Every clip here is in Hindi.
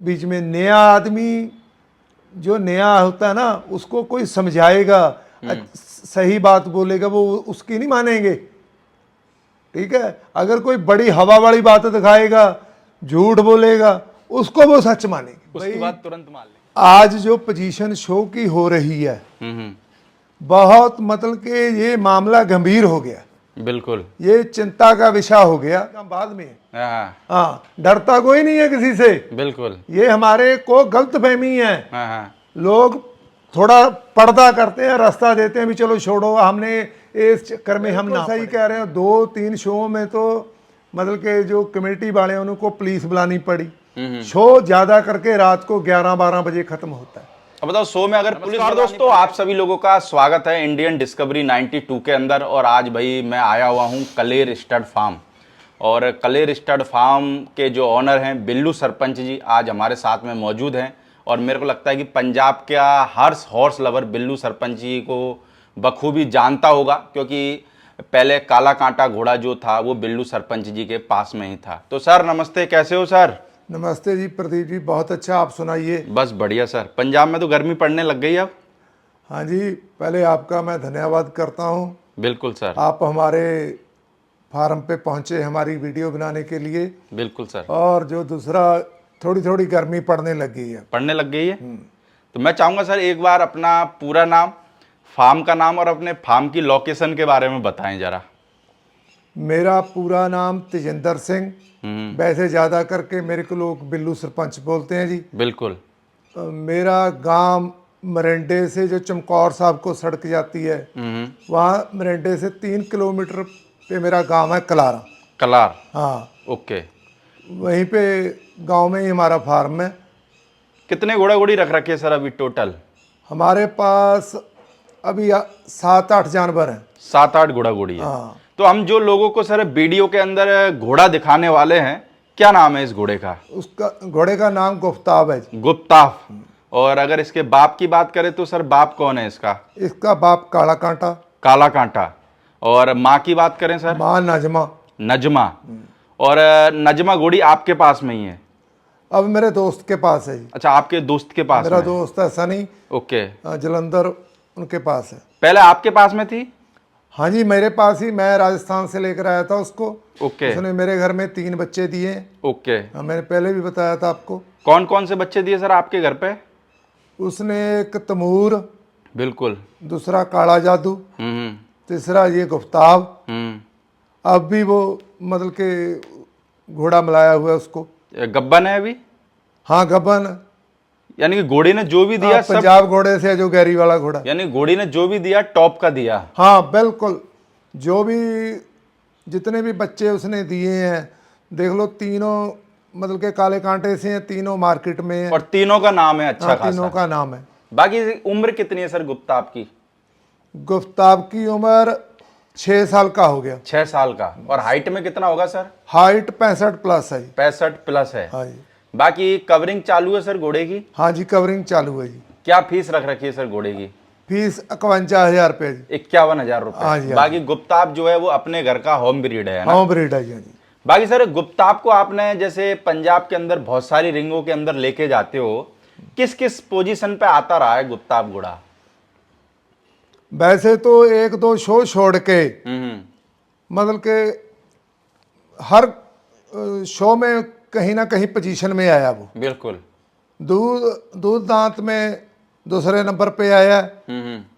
बीच में नया आदमी जो नया होता है ना उसको कोई समझाएगा, सही बात बोलेगा, वो उसकी नहीं मानेंगे। ठीक है, अगर कोई बड़ी हवा वाली बात दिखाएगा, झूठ बोलेगा, उसको वो सच मानेंगे। उसकी बात तुरंत मान ले। आज जो पोजीशन शो की हो रही है, बहुत मतलब कि ये मामला गंभीर हो गया, बिल्कुल ये चिंता का विषय हो गया। बाद में हाँ, डरता कोई नहीं है किसी से, बिल्कुल ये हमारे को गलतफहमी है। हाँ। लोग थोड़ा पर्दा करते हैं, रास्ता देते हैं भी चलो छोड़ो, हमने इस चक्कर में हम ना सही कह रहे हैं। 2-3 शो में तो मतलब के जो कमेटी वाले हैं उनको पुलिस बुलानी पड़ी। शो ज्यादा करके रात को 11-12 बजे खत्म होता है। अब बताओ शो में अगर पुलिस। दोस्तों आप सभी लोगों का स्वागत है इंडियन डिस्कवरी 92 के अंदर। और आज भाई मैं आया हुआ हूँ कलेर स्टड फार्म, और कलेर स्टड फार्म के जो ऑनर हैं बिल्लू सरपंच जी आज हमारे साथ में मौजूद हैं। और मेरे को लगता है कि पंजाब का हर हॉर्स लवर बिल्लू सरपंच जी को बखूबी जानता होगा, क्योंकि पहले काला कांटा घोड़ा जो था वो बिल्लू सरपंच जी के पास में ही था। तो सर नमस्ते, कैसे हो सर? नमस्ते जी प्रदीप जी, बहुत अच्छा, आप सुनाइए। बस बढ़िया सर। पंजाब में तो गर्मी पड़ने लग गई अब। हाँ जी, पहले आपका मैं धन्यवाद करता हूँ। बिल्कुल सर। आप हमारे फार्म पे पहुँचे हमारी वीडियो बनाने के लिए। बिल्कुल सर। और जो दूसरा, थोड़ी थोड़ी गर्मी पड़ने लग गई है। पड़ने लग गई है। तो मैं चाहूँगा सर एक बार अपना पूरा नाम, फार्म का नाम और अपने फार्म की लोकेशन के बारे में बताएं जरा। मेरा पूरा नाम तेजिंदर सिंह, वैसे ज़्यादा करके मेरे को लोग बिल्लू सरपंच बोलते हैं जी। बिल्कुल। मेरा गांव मरिंडे से जो चमकौर साहब को सड़क जाती है, वहाँ मरिंडे से 3 किलोमीटर पे मेरा गांव है कलारा। कलार, हाँ ओके। वहीं पे गांव में ही हमारा फार्म है। कितने घोड़ा घोड़ी रख रखे सर अभी टोटल? हमारे पास अभी 7-8 जानवर हैं। 7-8 घोड़ा घोड़ी है। हाँ। तो हम जो लोगों को सर वीडियो के अंदर घोड़ा दिखाने वाले हैं, क्या नाम है इस घोड़े का? उसका घोड़े का नाम गुफ्ताब है जी। गुप्ताफ। और अगर इसके बाप की बात करें तो सर बाप कौन है इसका? इसका बाप काला कांटा। काला कांटा। और माँ की बात करें सर? माँ नजमा। नजमा। और नजमा घोड़ी आपके पास में ही है? अब मेरे दोस्त के पास है जी। अच्छा, आपके दोस्त के पास? मेरा दोस्त है सनी, ओके, जलंधर, उनके पास है। पहले आपके पास में थी? हाँ जी, मेरे पास ही, मैं राजस्थान से लेकर आया था उसको। ओके। उसने मेरे घर में 3 बच्चे दिए। ओके। हाँ, मैंने पहले भी बताया था आपको। कौन कौन से बच्चे दिए सर आपके घर पे? उसने एक तमूर, बिल्कुल, दूसरा काला जादू, तीसरा ये गुफ्ताब। अब भी वो मतलब के घोड़ा मिलाया हुआ है उसको। गब्बन है अभी? हाँ गबन, यानी कि घोड़ी ने जो भी दिया सब पंजाब घोड़े से जो गैरी वाला घोड़ा, यानी घोड़ी ने जो भी दिया टॉप का दिया। हाँ बिल्कुल, जो भी जितने भी बच्चे उसने दिए हैं, देख लो, तीनों मतलब के काले कांटे से हैं, तीनों मार्केट में हैं। और तीनों का नाम है अच्छा खासा। तीनों का नाम है। बाकी उम्र कितनी है सर गुप्ताब की? गुफ्ताब की उम्र 6 साल का हो गया। 6 साल का। और हाइट में कितना होगा सर? हाइट 65 प्लस है। 65 प्लस है। हाँ जी। बाकी कवरिंग चालू है सर घोड़े की? हाँ जी, कवरिंग चालू है जी। क्या फीस रख रखी है सर घोड़े की? फीस 51,000 रुपये जी। 51,000 हाँ जी, रुपए। हाँ बाकी गुप्ताब जो है वो अपने घर का होम ब्रीड है ना? होम ब्रीड है जी। बाकी सर गुप्ताब को आपने जैसे पंजाब के अंदर बहुत सारी रिंगों के अंदर लेके जाते हो, किस किस पोजीशन पे आता रहा है गुप्ताब घोड़ा? वैसे तो 1-2 शो छोड़ के मतलब के हर शो में कहीं ना कहीं पोजीशन में आया वो। बिल्कुल। दूध दांत में दूसरे नंबर पे आया,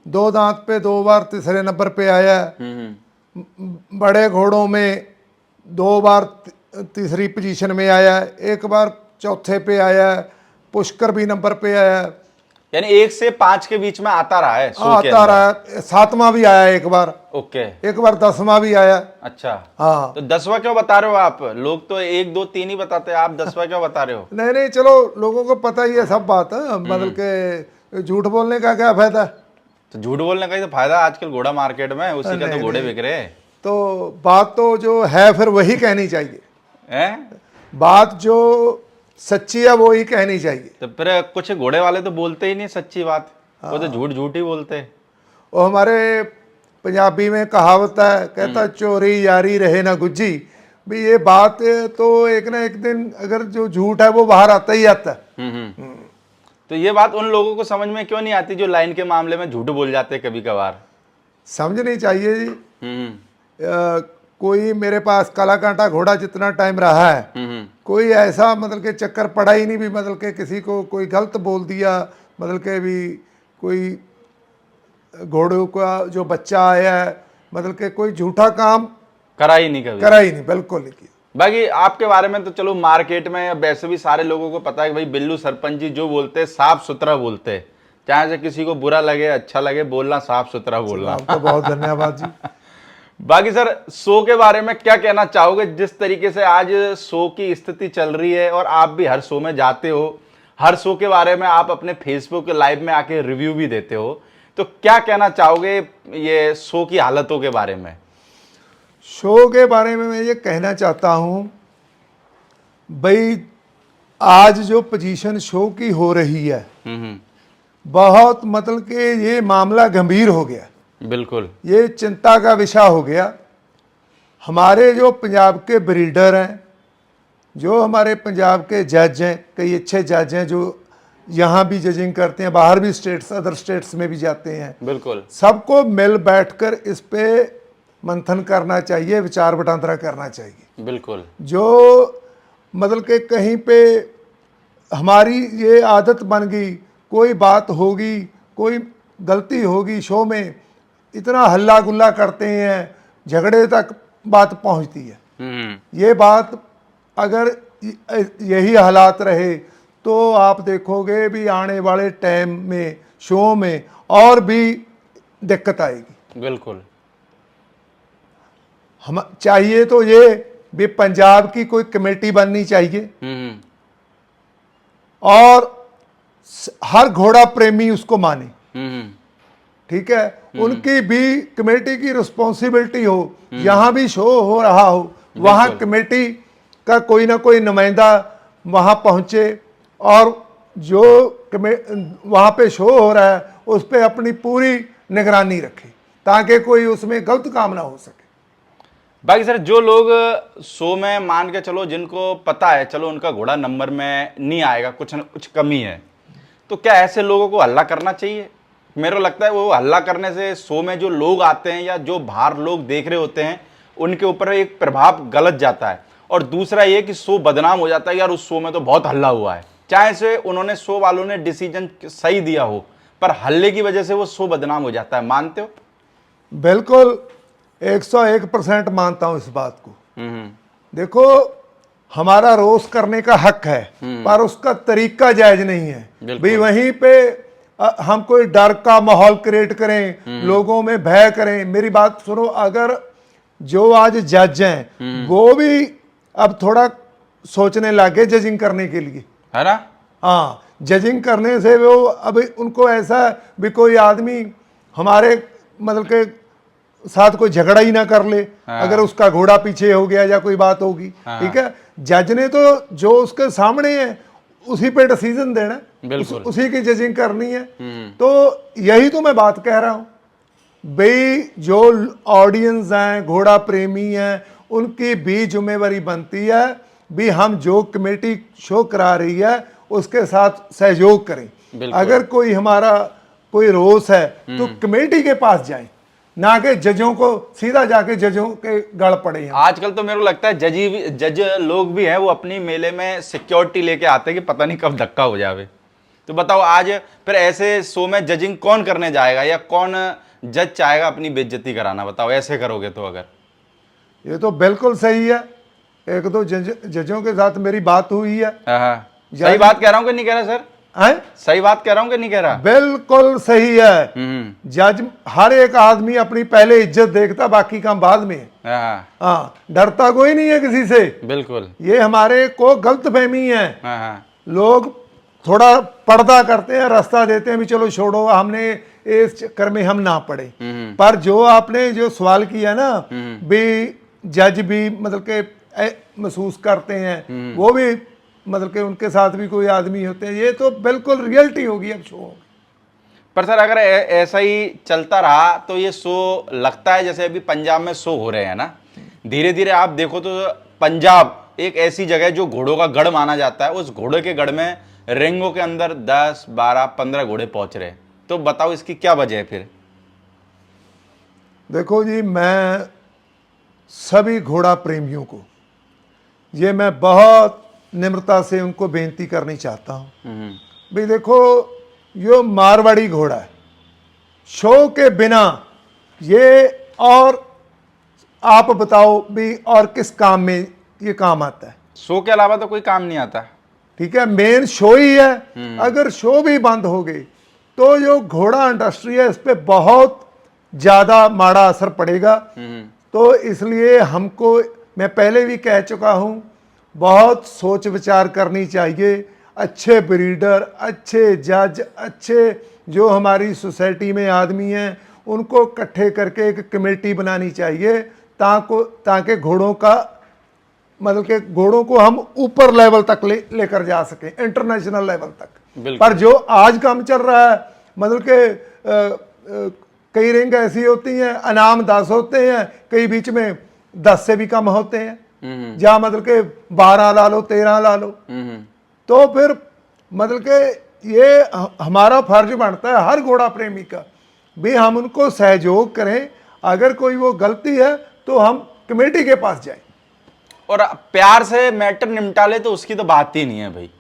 2 दांत पे 2 बार तीसरे नंबर पे आया, बड़े घोड़ों में 2 बार तीसरी पोजीशन में आया, 1 बार चौथे पे आया, पुष्कर भी नंबर पे आया। यानी 1 से 5 के बीच में आता रहा है शो के आता अंदर। रहा है। 7वां भी आया 1 बार। ओके। 1 बार 10वां भी आया। अच्छा। हाँ। तो 10वां क्यों बता रहे हो आप? लोग तो 1, 2, 3 ही बताते हैं, आप 10वां क्यों बता रहे हो? नहीं नहीं, चलो लोगों को पता ही है सब बात है, मतलब के झूठ बोलने का क्या फायदा। तो झूठ बोलने का ही तो फायदा आजकल घोड़ा मार्केट में, उसी का तो घोड़े बिक रहे हैं। तो बात तो जो है फिर वही कहनी चाहिए। हैं? बात जो सच्ची है वो ही कहनी चाहिए। तो फिर कुछ घोड़े वाले तो बोलते ही नहीं सच्ची बात, वो तो झूठ झूठ ही बोलते हैं। वो हमारे पंजाबी में कहावत है, कहता चोरी यारी रहे ना गुज्जी। भी ये बात तो एक ना एक दिन अगर जो झूठ है वो बाहर आता ही आता है। तो ये बात उन लोगों को समझ में क्यों नहीं आती जो लाइन के मामले में झूठ बोल जाते कभी कभार? समझनी चाहिए जी। कोई मेरे पास काला कांटा घोड़ा जितना टाइम रहा है, कोई ऐसा मतलब के चक्कर पड़ा ही नहीं भी मतलब के किसी को कोई गलत बोल दिया, मतलब के भी कोई घोड़ों का जो बच्चा आया है मतलब के कोई झूठा काम करा ही नहीं कभी, करा ही नहीं, बिल्कुल नहीं किया। बाकी आपके बारे में तो चलो मार्केट में वैसे भी सारे लोगों को पता है कि भाई बिल्लू सरपंच जी जो बोलते हैं साफ सुथरा बोलते हैं, चाहे से किसी को बुरा लगे अच्छा लगे, बोलना साफ सुथरा बोलना। आपका बहुत धन्यवाद जी। बाकी सर शो के बारे में क्या कहना चाहोगे? जिस तरीके से आज शो की स्थिति चल रही है और आप भी हर शो में जाते हो, हर शो के बारे में आप अपने फेसबुक लाइव में आके रिव्यू भी देते हो, तो क्या कहना चाहोगे ये शो की हालतों के बारे में? शो के बारे में मैं ये कहना चाहता हूँ भाई, आज जो पोजीशन शो की हो रही है बहुत मतलब कि ये मामला गंभीर हो गया, बिल्कुल ये चिंता का विषय हो गया। हमारे जो पंजाब के ब्रीडर हैं, जो हमारे पंजाब के जज हैं, कई अच्छे जज हैं जो यहाँ भी जजिंग करते हैं, बाहर भी स्टेट्स अदर स्टेट्स में भी जाते हैं, बिल्कुल सबको मिल बैठकर इस पे मंथन करना चाहिए, विचार वटांदरा करना चाहिए। बिल्कुल जो मतलब कि कहीं पे हमारी ये आदत बन गई, कोई बात होगी, कोई गलती होगी शो में, इतना हल्ला गुल्ला करते हैं, झगड़े तक बात पहुंचती है। ये बात अगर यही हालात रहे तो आप देखोगे भी आने वाले टाइम में शो में और भी दिक्कत आएगी। बिल्कुल हम चाहिए तो ये भी पंजाब की कोई कमेटी बननी चाहिए और हर घोड़ा प्रेमी उसको माने, ठीक है, उनकी भी कमेटी की रिस्पॉन्सिबिलिटी हो, यहाँ भी शो हो रहा हो वहाँ कमेटी का कोई ना कोई नुमाइंदा वहाँ पहुँचे और जो वहाँ पे शो हो रहा है उस पर अपनी पूरी निगरानी रखे ताकि कोई उसमें गलत काम ना हो सके। बाकी सर जो लोग शो में मान के चलो जिनको पता है चलो उनका घोड़ा नंबर में नहीं आएगा, कुछ न कुछ कमी है, तो क्या ऐसे लोगों को हल्ला करना चाहिए? मेरे को लगता है वो हल्ला करने से शो में जो लोग आते हैं या जो बाहर लोग देख रहे होते हैं उनके ऊपर एक प्रभाव गलत जाता है, और दूसरा ये कि शो बदनाम हो जाता है, यार उस शो में तो बहुत हल्ला हुआ है, चाहे से उन्होंने शो वालों ने डिसीजन सही दिया हो पर हल्ले की वजह से वो शो बदनाम हो जाता है। मानते हो? बिल्कुल 101% मानता हूं इस बात को। देखो हमारा रोस्ट करने का हक है पर उसका तरीका जायज नहीं है भाई, वहीं पे हम कोई डर का माहौल क्रिएट करें, लोगों में भय करें। मेरी बात सुनो, अगर जो आज जज हैं वो भी अब थोड़ा सोचने लगे जजिंग करने के लिए, है ना? हाँ, जजिंग करने से वो अब उनको ऐसा भी कोई आदमी हमारे मतलब के साथ कोई झगड़ा ही ना कर ले, अगर उसका घोड़ा पीछे हो गया या कोई बात होगी, ठीक है, जज ने तो जो उसके सामने है उसी पे डिसीजन देना, उसी की जजिंग करनी है। तो यही तो मैं बात कह रहा हूं भाई, जो ऑडियंस हैं, घोड़ा प्रेमी हैं, उनकी भी जिम्मेवारी बनती है भी हम जो कमेटी शो करा रही है उसके साथ सहयोग करें। अगर कोई हमारा कोई रोष है तो कमेटी के पास जाएं, ना कि जजों को सीधा जाके जजों के गड़ पड़े हैं। आजकल तो मेरे को लगता है जज लोग भी हैं वो अपनी मेले में सिक्योरिटी लेके आते हैं कि पता नहीं कब धक्का हो जावे। तो बताओ आज फिर ऐसे शो में जजिंग कौन करने जाएगा या कौन जज चाहेगा अपनी बेइज्जती कराना? बताओ ऐसे करोगे तो। अगर ये तो बिल्कुल सही है, एक दो जजों के साथ मेरी बात हुई है। सही बात कह रहा हूँ कि नहीं कह रहा सर? है? सही बात कह रहा हूँ कि नहीं कह रहा? बिल्कुल सही है। जज हर एक आदमी अपनी पहले इज्जत देखता, बाकी काम बाद में। हाँ, डरता कोई नहीं है किसी से। बिल्कुल, ये हमारे को गलत फहमी है। लोग थोड़ा पर्दा करते हैं, रास्ता देते हैं भी चलो छोड़ो, हमने इस चक्कर में हम ना पड़े। पर जो आपने जो सवाल किया ना भी जज भी मतलब के महसूस करते हैं, वो भी मतलब कि उनके साथ भी कोई आदमी होते हैं, ये तो बिल्कुल रियलिटी होगी अब शो। पर सर अगर ऐसा ही चलता रहा तो ये शो लगता है जैसे अभी पंजाब में शो हो रहे हैं ना, धीरे धीरे आप देखो तो पंजाब एक ऐसी जगह जो घोड़ों का गढ़ माना जाता है, उस घोड़े के गढ़ में रिंगों के अंदर 10, 12, 15 घोड़े पहुंच रहे हैं, तो बताओ इसकी क्या वजह है फिर? देखो जी, मैं सभी घोड़ा प्रेमियों को ये मैं बहुत निम्रता से उनको बेनती करनी चाहता हूँ। भाई देखो, यो मारवाड़ी घोड़ा है, शो के बिना ये, और आप बताओ भी और किस काम में ये काम आता है? शो के अलावा तो कोई काम नहीं आता। ठीक है, मेन शो ही है। अगर शो भी बंद हो गई तो जो घोड़ा इंडस्ट्री है इस पे बहुत ज़्यादा माड़ा असर पड़ेगा। तो इसलिए हमको, मैं पहले भी कह चुका हूँ, बहुत सोच विचार करनी चाहिए। अच्छे ब्रीडर, अच्छे जज, अच्छे जो हमारी सोसाइटी में आदमी हैं, उनको इकट्ठे करके एक कमेटी बनानी चाहिए ताकि घोड़ों का, मतलब कि घोड़ों को हम ऊपर लेवल तक लेकर जा सकें, इंटरनेशनल लेवल तक। पर जो आज काम चल रहा है, मतलब कि कई रिंग ऐसी होती हैं, इनाम 10 होते हैं, कई बीच में 10 से भी कम होते हैं, जहाँ मतलब के 12 ला लो, 13 ला लो। तो फिर मतलब के ये हमारा फर्ज बनता है हर घोड़ा प्रेमी का भी हम उनको सहयोग करें। अगर कोई वो गलती है तो हम कमेटी के पास जाएं और प्यार से मैटर निपटा ले, तो उसकी तो बात ही नहीं है भाई।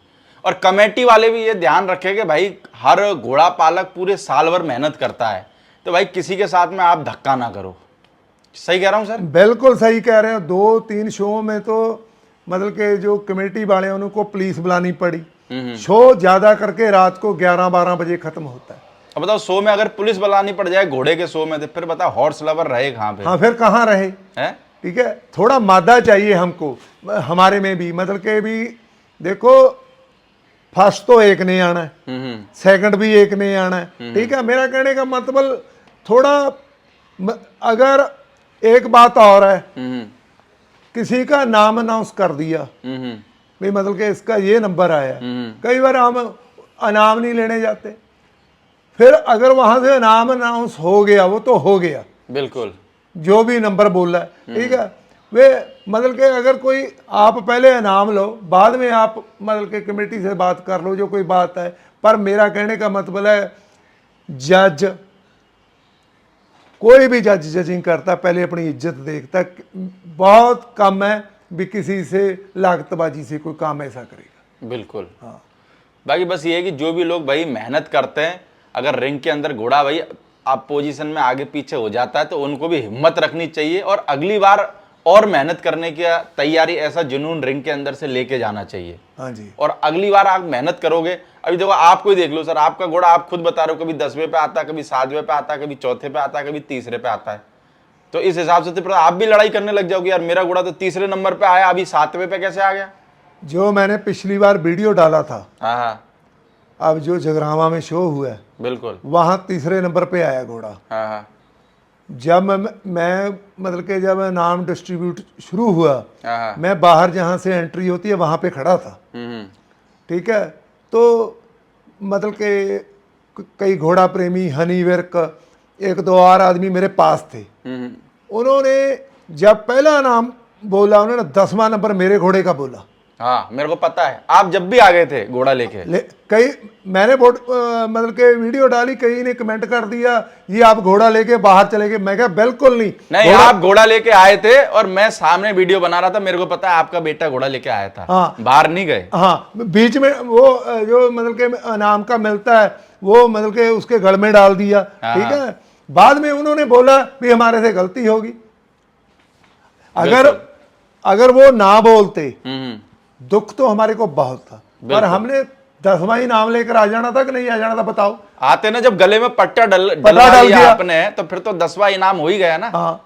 और कमेटी वाले भी ये ध्यान रखें कि भाई हर घोड़ा पालक पूरे साल भर मेहनत करता है, तो भाई किसी के साथ में आप धक्का ना करो। सही कह रहा हूं सर? बिल्कुल सही कह रहे हो। 2-3 शो में तो मतलब के जो कमेटी वाले हैं उनको पुलिस बुलानी पड़ी। शो ज्यादा करके रात को 11-12 बजे खत्म होता है। अब बताओ, शो में अगर पुलिस बुलानी पड़ जाए घोड़े के शो में, तो फिर बताओ हॉर्स लवर रहे कहाँ पे? हाँ, फिर कहाँ रहे हैं? ठीक है, थोड़ा मादा चाहिए हमको, हमारे में भी, मतलब के भी देखो, फर्स्ट तो एक ने आना है, सेकंड भी एक ने आना है। ठीक है, मेरा कहने का मतलब थोड़ा, अगर एक बात और है, किसी का नाम अनाउंस कर दिया भाई, मतलब कि इसका ये नंबर आया, कई बार हम इनाम नहीं लेने जाते, फिर अगर वहां से इनाम अनाउंस हो गया, वो तो हो गया, बिल्कुल, जो भी नंबर बोला है। ठीक है, वे मतलब के अगर कोई, आप पहले इनाम लो, बाद में आप मतलब के कमेटी से बात कर लो जो कोई बात है। पर मेरा कहने का मतलब है, जज, कोई भी जज जजिंग करता पहले अपनी इज्जत देखता। बहुत कम है भी किसी से लागतबाजी से कोई काम ऐसा करेगा। बिल्कुल। हाँ, बाकी बस ये है कि जो भी लोग भाई मेहनत करते हैं, अगर रिंग के अंदर घोड़ा भाई आप पोजीशन में आगे पीछे हो जाता है, तो उनको भी हिम्मत रखनी चाहिए और अगली बार और मेहनत करने की तैयारी, ऐसा जुनून रिंग के अंदर से लेके जाना चाहिए। हाँ जी। और अगली बार आप मेहनत करोगे। अभी देखो, आपको ही देख लो सर, आपका घोड़ा आप खुद बता रहे हो, कभी 10वें पे आता है, कभी 7वें पे आता है, कभी चौथे पे आता है, कभी तीसरे पे आता है। तो इस हिसाब से तो आप भी लड़ाई करने लग जाओगे, यार मेरा घोड़ा तो तीसरे नंबर पे आया, अभी 7वें पे कैसे आ गया? जो मैंने पिछली बार वीडियो डाला था, हाँ हाँ, अब जो जगरावा में शो हुआ है, बिल्कुल, वहां तीसरे नंबर पे आया घोड़ा। हाँ हाँ, जब मैं मतलब कि जब नाम डिस्ट्रीब्यूट शुरू हुआ, हाँ हाँ, मैं बाहर जहाँ से एंट्री होती है वहाँ पे खड़ा था। ठीक है, तो मतलब कि कई घोड़ा प्रेमी, हनी विर्क, 1-2 और आदमी मेरे पास थे। उन्होंने जब पहला नाम बोला, उन्होंने 10वां नंबर मेरे घोड़े का बोला। हाँ, मेरे को पता है, आप जब भी आ गए थे घोड़ा लेके। कई मैंने मतलब के वीडियो डाली, कई ने कमेंट कर दिया ये आप घोड़ा लेके बाहर चले गए। मैं कहा बिल्कुल नहीं, आप घोड़ा लेके आए थे और मैं सामने वीडियो बना रहा था, मेरे को पता है आपका बेटा घोड़ा लेके आया था। हाँ, बाहर नहीं गए। हाँ, बीच में वो जो मतलब के नाम का मिलता है, वो मतलब के उसके गल में डाल दिया। ठीक है, बाद में उन्होंने बोला भी हमारे से गलती होगी। अगर वो ना बोलते, दुख तो हमारे को बहुत था, पर हमने 10वां ही नाम लेकर आ जाना था कि नहीं आ जाना था? बताओ। आते ना, जब गले में पट्टा डलवा दिया आपने, तो फिर तो 10वां इनाम हो ही गया ना। हाँ,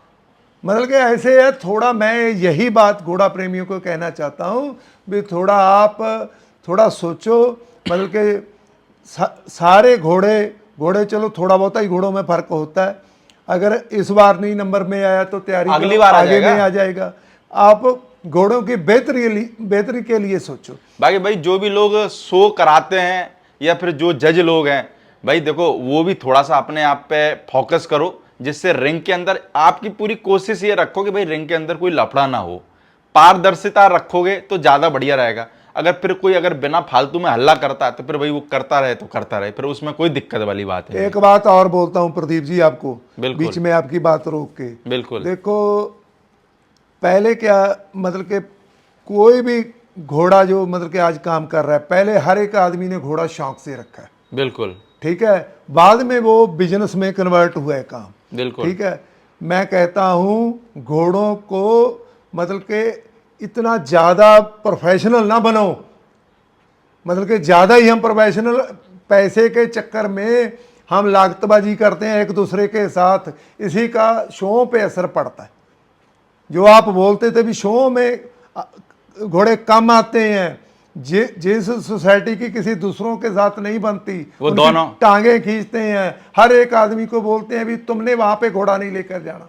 मतलब कि ऐसे है। थोड़ा मैं यही बात घोड़ा प्रेमियों को कहना चाहता हूँ भी थोड़ा आप थोड़ा सोचो। मतलब कि सारे घोड़े चलो थोड़ा बहुत ही घोड़ों में फर्क होता है। अगर इस बार नहीं नंबर में आया तो तैयारी अगली बार आगे में आ जाएगा। आप घोड़ों की बेहतरी के लिए सोचो। बाकी भाई जो भी लोग शो कराते हैं या फिर जो जज लोग हैं, भाई देखो वो भी थोड़ा सा अपने आप पे फोकस करो, जिससे रिंग के अंदर आपकी पूरी कोशिश ये रखो कि भाई रिंग के अंदर कोई लफड़ा ना हो। पारदर्शिता रखोगे तो ज़्यादा बढ़िया रहेगा। अगर फिर कोई अगर बिना फालतू में हल्ला करता है तो फिर भाई वो करता रहे तो करता रहे, फिर उसमें कोई दिक्कत वाली बात है। एक बात और बोलता हूँ प्रदीप जी आपको, बिल्कुल। बीच में आपकी बात रोक के। बिल्कुल। देखो पहले क्या, मतलब कि कोई भी घोड़ा जो मतलब कि आज काम कर रहा है, पहले हर एक आदमी ने घोड़ा शौक से रखा है, बिल्कुल। ठीक है, बाद में वो बिजनेस में कन्वर्ट हुआ है काम, बिल्कुल। ठीक है। मैं कहता हूँ घोड़ों को मतलब कि इतना ज़्यादा प्रोफेशनल ना बनो, मतलब कि ज़्यादा ही हम प्रोफेशनल, पैसे के चक्कर में हम लागतबाजी करते हैं एक दूसरे के साथ, इसी का शो पे असर पड़ता है। जो आप बोलते थे भी शो में घोड़े कम आते हैं, जिस सोसाइटी की किसी दूसरों के साथ नहीं बनती वो उनकी दोनों टांगे खींचते हैं, हर एक आदमी को बोलते हैं भी तुमने वहां पे घोड़ा नहीं लेकर जाना।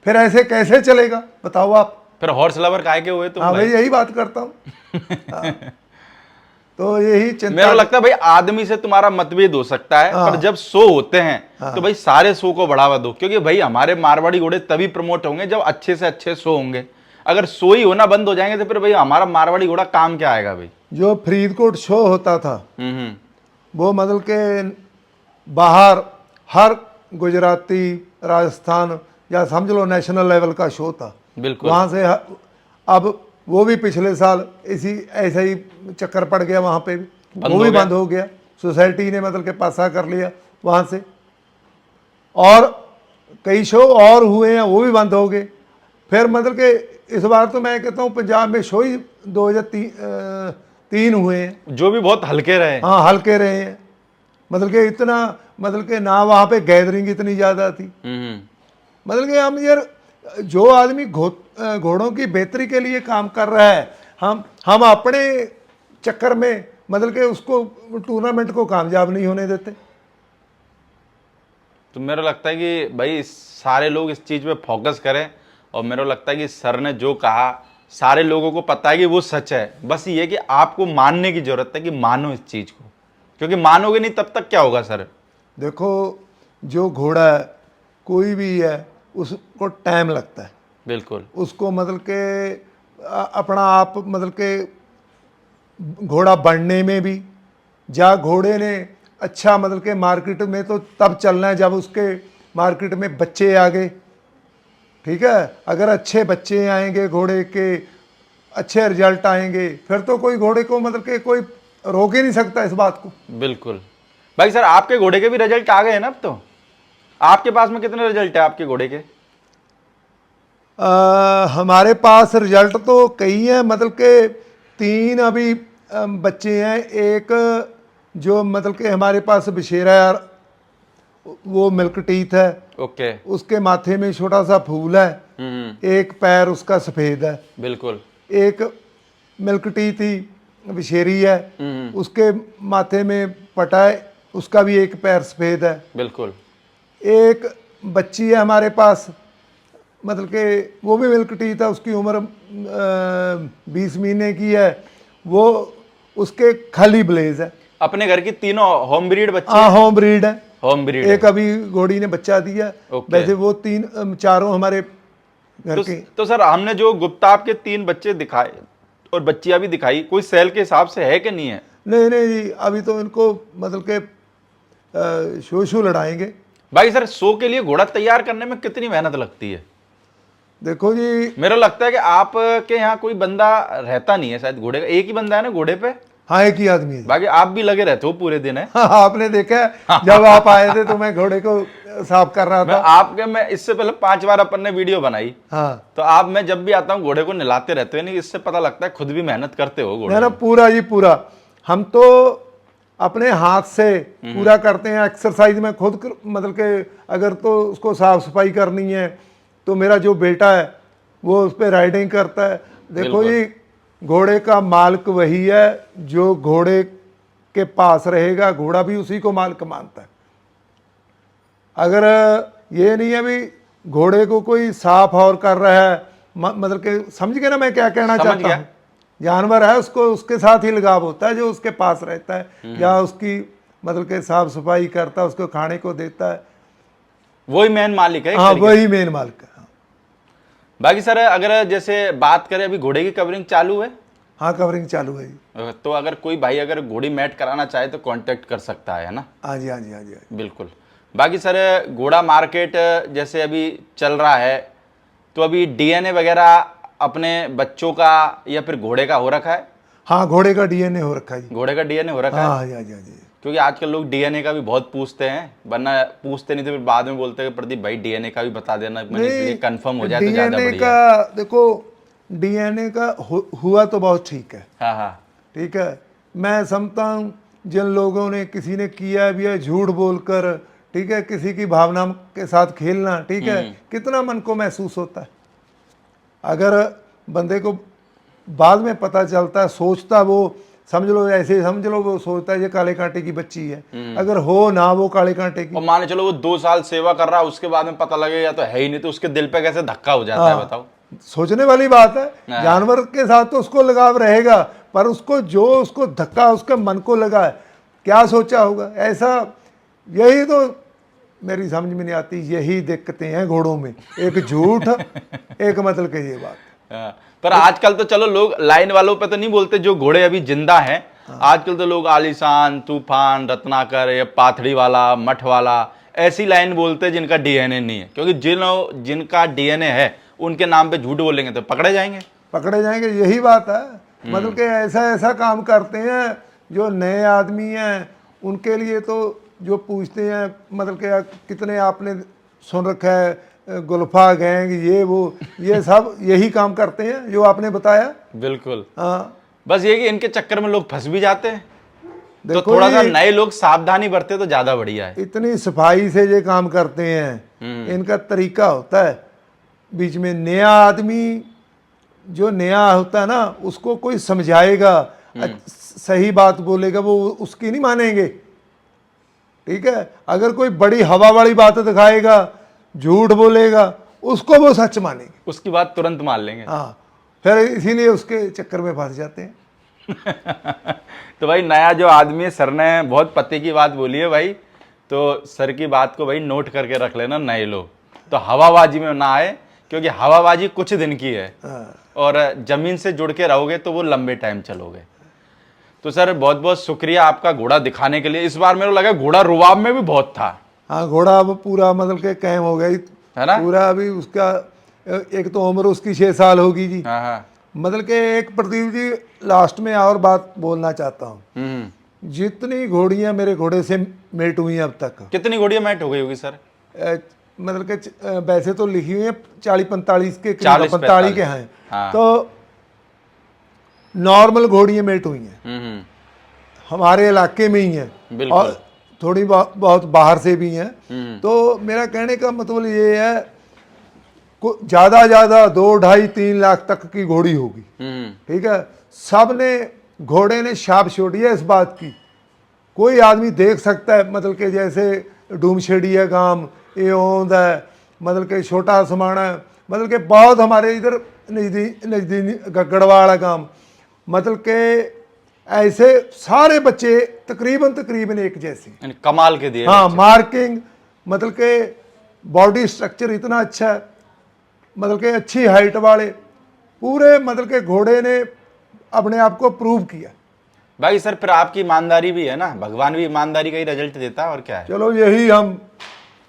फिर ऐसे कैसे चलेगा बताओ आप? फिर हॉर्स लवर काहे के हुए तुम हाँ भाई, भाई? यही बात करता हूँ। हाँ। तो यही चिंता। मेरे को लगता है भाई आदमी से तुम्हारा मतभेद हो सकता है, पर जब शो होते हैं तो भाई सारे शो को बढ़ावा दो, क्योंकि भाई हमारे मारवाड़ी घोड़े तभी प्रमोट होंगे जब अच्छे से अच्छे शो होंगे। अगर शो ही होना बंद हो जाएंगे तो फिर भाई हमारा मारवाड़ी घोड़ा काम क्या आएगा भाई? जो फरीदकोट शो होता था हम्म। वो मतलब के बाहर हर गुजराती, राजस्थान या समझ लो नेशनल लेवल का शो था। बिल्कुल। वहाँ से अब वो भी पिछले साल इसी ऐसा ही चक्कर पड़ गया, वहाँ पे भी वो भी बंद हो गया। सोसाइटी ने मतलब के पासा कर लिया वहाँ से, और कई शो और हुए हैं वो भी बंद हो गए। फिर मतलब के इस बार तो मैं कहता हूँ पंजाब में शो ही 2003 हुए हैं, जो भी बहुत हल्के रहे। हाँ हल्के रहे हैं, मतलब कि इतना मतलब कि ना वहाँ पे गैदरिंग इतनी ज़्यादा थी। मतलब कि हम यार, जो आदमी घोड़ों की बेहतरी के लिए काम कर रहा है, हम अपने चक्कर में मतलब कि उसको टूर्नामेंट को कामयाब नहीं होने देते। तो मेरा लगता है कि भाई सारे लोग इस चीज़ पे फोकस करें, और मेरे को लगता है कि सर ने जो कहा सारे लोगों को पता है कि वो सच है, बस ये कि आपको मानने की जरूरत है कि मानो इस चीज़ को, क्योंकि मानोगे नहीं तब तक क्या होगा सर? देखो जो घोड़ा है कोई भी है उसको टाइम लगता है। बिल्कुल। उसको मतलब के अपना आप मतलब के घोड़ा बढ़ने में भी, जा घोड़े ने अच्छा मतलब के मार्केट में तो तब चलना है जब उसके मार्केट में बच्चे आ गए, ठीक है। अगर अच्छे बच्चे आएंगे घोड़े के, अच्छे रिजल्ट आएंगे, फिर तो कोई घोड़े को मतलब के कोई रोक ही नहीं सकता इस बात को। बिल्कुल भाई। सर आपके घोड़े के भी रिजल्ट आ गए हैं ना अब तो? आपके पास में कितने रिजल्ट है आपके घोड़े के? हमारे पास रिजल्ट तो कई हैं, मतलब के 3 अभी बच्चे हैं। एक जो मतलब के हमारे पास बशेरा यार, वो मिल्क टीथ है, ओके। उसके माथे में छोटा सा फूल है, एक पैर उसका सफ़ेद है। बिल्कुल। एक मिल्क टीथ ही बशेरी है, उसके माथे में पटा है, उसका भी एक पैर सफ़ेद है। बिल्कुल। एक बच्ची है हमारे पास, मतलब कि वो भी मिल्क टीथ है, उसकी उम्र 20 महीने की है, वो उसके खाली ब्लेज है। अपने घर की तीनों होम ब्रीड बच्चे? हाँ होम ब्रीड है, होम ब्रीड। एक अभी घोड़ी ने बच्चा दिया। वैसे वो 4 हमारे घर के। तो सर हमने जो गुप्ताब के 3 बच्चे दिखाए और बच्चियां भी दिखाई, कोई सेल के हिसाब से है कि नहीं है? नहीं नहीं जी, अभी तो इनको मतलब के शो लड़ाएंगे भाई। सर शो के लिए घोड़ा तैयार करने में कितनी मेहनत लगती है? देखो जी, मेरा लगता है कि आपके यहाँ कोई बंदा रहता नहीं है शायद घोड़े का, एक ही बंदा है ना घोड़े पे? हाँ एक ही आदमी है। बाकी आप भी लगे रहते हो पूरे दिन है? हाँ आपने देखा है जब आप आए थे तो मैं घोड़े को साफ कर रहा था। मैं इससे पहले 5 बार अपन ने वीडियो बनाई। हाँ तो आप, मैं जब भी आता हूँ घोड़े को नहलाते रहते हो, नहीं इससे पता लगता है खुद भी मेहनत करते हो घोड़े ना पूरा जी पूरा। हम तो अपने हाथ से पूरा करते हैं, एक्सरसाइज में खुद मतलब के अगर तो उसको साफ सफाई करनी है तो मेरा जो बेटा है वो उस पर राइडिंग करता है। देखो जी, घोड़े का मालिक वही है जो घोड़े के पास रहेगा, घोड़ा भी उसी को मालिक मानता है। अगर ये नहीं है भी घोड़े को कोई साफ और कर रहा है, मतलब के समझ गए ना मैं क्या कहना चाहता हूँ। जानवर है, उसको उसके साथ ही लगाव होता है जो उसके पास रहता है, या उसकी मतलब के साफ सफाई करता है, उसको खाने को देता है, वही मेन मालिक है। हाँ वही मेन मालिक है। बाकी सर अगर जैसे बात करें, अभी घोड़े की कवरिंग चालू है? हाँ कवरिंग चालू है जी। तो अगर कोई भाई अगर घोड़ी मैट कराना चाहे तो कांटेक्ट कर सकता है ना? हाँ जी हाँ जी हाँ जी हाँ जी। बिल्कुल। बाकी सर घोड़ा मार्केट जैसे अभी चल रहा है, तो अभी डीएनए वगैरह अपने बच्चों का या फिर घोड़े का हो रखा है? हाँ घोड़े का डीएनए हो रखा है जी। घोड़े का डीएनए हो रखा है? हाँ हाँ जी हाँ जी हाँ जी। क्योंकि आजकल लोग डीएनए का भी बहुत पूछते हैं, वरना पूछते नहीं तो फिर बाद में बोलते हैं प्रदीप भाई डीएनए का भी बता देना, मैंने इसलिए कंफर्म हो जाए तो ज़्यादा डीएनए बढ़िया। का देखो, डीएनए का हुआ तो बहुत ठीक है, हाँ हाँ। ठीक है। मैं समझता हूँ जिन लोगों ने, किसी ने किया भी है झूठ बोलकर, ठीक है, किसी की भावना के साथ खेलना, ठीक है, कितना मन को महसूस होता है। अगर बंदे को बाद में पता चलता है, सोचता वो, समझ लो ऐसे समझ लो, वो सोचता है ये काले कांटे की बच्ची है, अगर हो ना वो काले कांटे की। और मान चलो वो 2 साल सेवा कर रहा है, उसके बाद में पता लगेगा तो है ही नहीं, तो उसके दिल पे कैसे धक्का हो जाता है, बताओ। सोचने वाली बात है। जानवर के साथ तो उसको लगाव रहेगा, पर उसको जो उसको धक्का उसके मन को लगा है, क्या सोचा होगा ऐसा। यही तो मेरी समझ में नहीं आती, यही दिक्कतें हैं घोड़ों में, एक झूठ एक मतलब की ये बात। पर आजकल तो चलो लोग लाइन वालों पे तो नहीं बोलते, जो घोड़े अभी जिंदा हैं आजकल तो लोग आलीशान, तूफान, रत्नाकर या पाथड़ी वाला, मठ वाला, ऐसी लाइन बोलते हैं जिनका डीएनए नहीं है। क्योंकि जिनका डीएनए है उनके नाम पे झूठ बोलेंगे तो पकड़े जाएंगे। पकड़े जाएंगे, यही बात है। मतलब कि ऐसा ऐसा काम करते हैं जो नए आदमी हैं उनके लिए, तो जो पूछते हैं मतलब कि कितने आपने सुन रखा है गुल्फा गैंग, ये सब यही काम करते हैं जो आपने बताया। बिल्कुल। हाँ, बस ये कि इनके चक्कर में लोग फंस भी जाते हैं, तो देखो थोड़ा सा ये नए लोग सावधानी बरते तो ज्यादा बढ़िया है। इतनी सफाई से ये काम करते हैं, इनका तरीका होता है। बीच में नया आदमी जो नया होता है ना, उसको कोई समझाएगा, सही बात बोलेगा, वो उसकी नहीं मानेंगे, ठीक है। अगर कोई बड़ी हवा वाली बात दिखाएगा, झूठ बोलेगा, उसको वो सच मानेंगे, उसकी बात तुरंत मान लेंगे। हाँ, फिर इसीलिए उसके चक्कर में फंस जाते हैं। तो भाई नया जो आदमी है, सर ने बहुत पते की बात बोली है भाई, तो सर की बात को भाई नोट करके रख लेना नए लोग, तो हवाबाजी में ना आए, क्योंकि हवाबाजी कुछ दिन की है और जमीन से जुड़ के रहोगे तो वो लंबे टाइम चलोगे। तो सर बहुत बहुत शुक्रिया आपका घोड़ा दिखाने के लिए। इस बार मेरे को लगा घोड़ा रुबाब में भी बहुत था। हाँ, घोड़ा अब पूरा मतलब के कैम हो गई है ना पूरा। अभी उसका एक तो उम्र उसकी 6 साल होगी जी। हाँ हाँ। मतलब के एक प्रदीप जी लास्ट में और बात बोलना चाहता हूँ। जितनी घोड़ियाँ मेरे घोड़े से मेट हुई हैं अब तक, कितनी घोड़ियाँ मैट हो गई होगी सर? मतलब के वैसे तो लिखी हुई है 40-45 के, 40-45 के हैं। हाँ। तो नॉर्मल घोड़ियाँ मेट हुई हैं हमारे इलाके में ही हैं, और थोड़ी बहुत बाहर से भी हैं। तो मेरा कहने का मतलब ये है, ज़्यादा 2, 2.5, 3 लाख तक की घोड़ी होगी, ठीक है। सब ने घोड़े ने छाप छोड़ी है इस बात की। कोई आदमी देख सकता है, मतलब कि जैसे डूमछेड़ी है गांव, ये ओंद है, मतलब कि छोटा समाना है, मतलब कि बहुत हमारे इधर नज़दीक गगड़वाड़ा गांव, मतलब के ऐसे सारे बच्चे तकरीबन एक जैसे, कमाल के दिए। हाँ, मार्किंग, मतलब के बॉडी स्ट्रक्चर इतना अच्छा है, मतलब के अच्छी हाइट वाले पूरे, मतलब के घोड़े ने अपने आप को प्रूव किया। भाई सर फिर आपकी ईमानदारी भी है ना, भगवान भी ईमानदारी का ही रिजल्ट देता है, और क्या है। चलो यही हम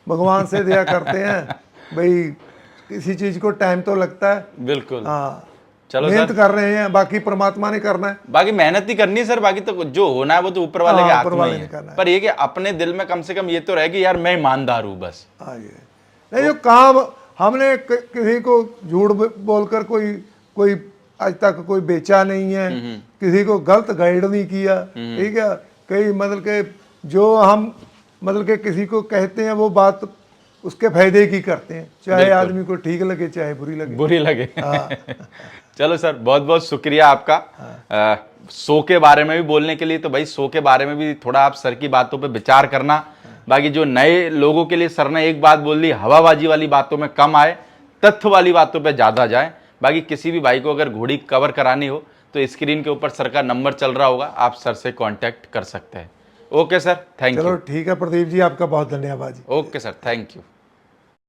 भगवान से दया करते हैं भाई, किसी चीज़ को टाइम तो लगता है। बिल्कुल। हाँ, चलो मेहनत सर, कर रहे हैं, बाकी परमात्मा ने करना है। बाकी मेहनत ही करनी है सर, बाकी तो जो होना है वो तो ऊपर वाले के हाथ में ही है। करना है। पर ये कि अपने दिल में कम से कम ये तो रहे कि यार मैं ईमानदार हूँ बस। हाँ, ये नहीं, जो काम हमने किसी को झूठ बोलकर कोई आज तक कोई बेचा नहीं है, किसी को गलत गाइड नहीं किया, ठीक है। कई मतलब के जो हम मतलब के किसी को कहते हैं वो बात उसके फायदे की करते हैं, चाहे आदमी को ठीक लगे चाहे बुरी लगे। हाँ। चलो सर बहुत बहुत शुक्रिया आपका शो के बारे में भी बोलने के लिए। तो भाई शो के बारे में भी थोड़ा आप सर की बातों पे विचार करना। बाकी जो नए लोगों के लिए सर ने एक बात बोल दी, हवाबाजी वाली बातों में कम आए, तथ्य वाली बातों पे ज़्यादा जाए। बाकी किसी भी भाई को अगर घोड़ी कवर करानी हो तो स्क्रीन के ऊपर सर का नंबर चल रहा होगा, आप सर से कांटेक्ट कर सकते हैं। Okay sir, thank you. चलो ठीक है प्रदीप जी, आपका बहुत धन्यवाद जी। Okay sir, thank you.